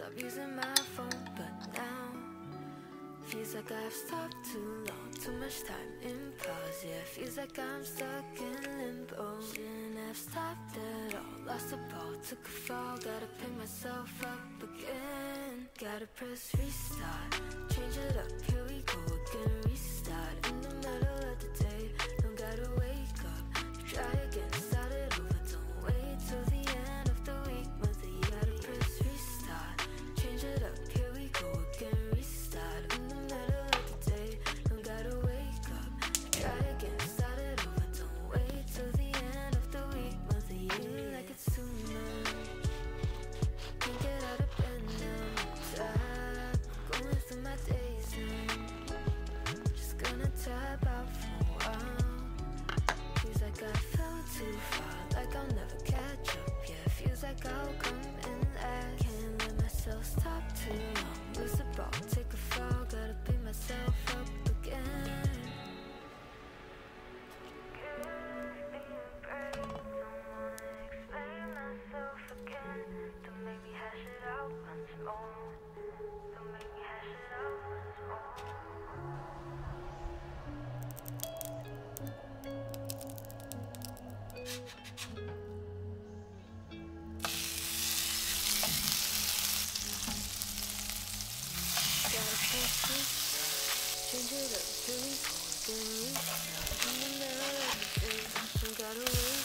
stop using my phone, but now feels like I've stopped too long. Too much time in pause, yeah. Feels like I'm stuck in limbo. Shouldn't have stopped at all. Lost the ball, took a fall. Gotta pick myself up again. Gotta press restart, change it up. Here we go again. Restart in the middle of the day. Don't gotta wake up, try again. Start it over. Don't wait till the end of the week. Month the year. Gotta press restart, change it up. Here we go again. Restart in the middle of the day. Don't gotta wake up, try again. Start it over. Don't wait till the end of the week. Month the year. Like it's too much. Can't get out of bed now. Tired, going through my days now. Just gonna tap out for a while. Feels like I fell too far, like I'll never catch up. Yeah, feels like I'll come in last. Can't let myself stop too long. Lose the ball, take a fall. Gotta pick myself up again. Explain myself again. Don't make me hash it out once more. Don't make me hash it out once more. Gotta press restart, change it up, here we go again. Restart in the middle of the day. Don't gotta wait,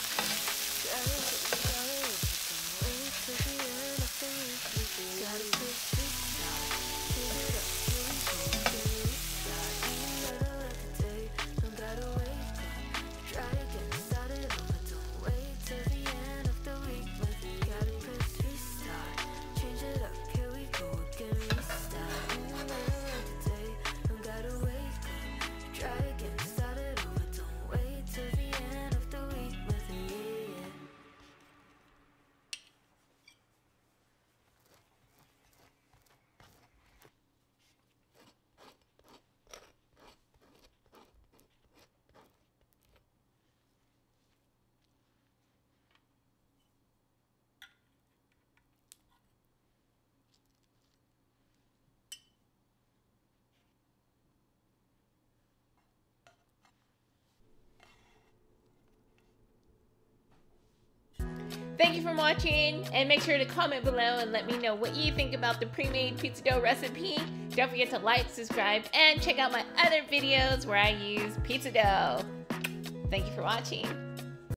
gotta don't wait till the end of the week. Gotta press restart, change it up, here we go again. Restart in the middle of the day. Don't gotta wake up, try again, start it over. Don't wait till the end of the week. Gotta press restart, change it up, here we go again. Restart in the middle of the day. Don't gotta wake up, try again, start it over. Don't wait till the end of the week. Yeah. Thank you for watching, and make sure to comment below and let me know what you think about the pre-made pizza dough recipe. Don't forget to like, subscribe, and check out my other videos where I use pizza dough. Thank you for watching.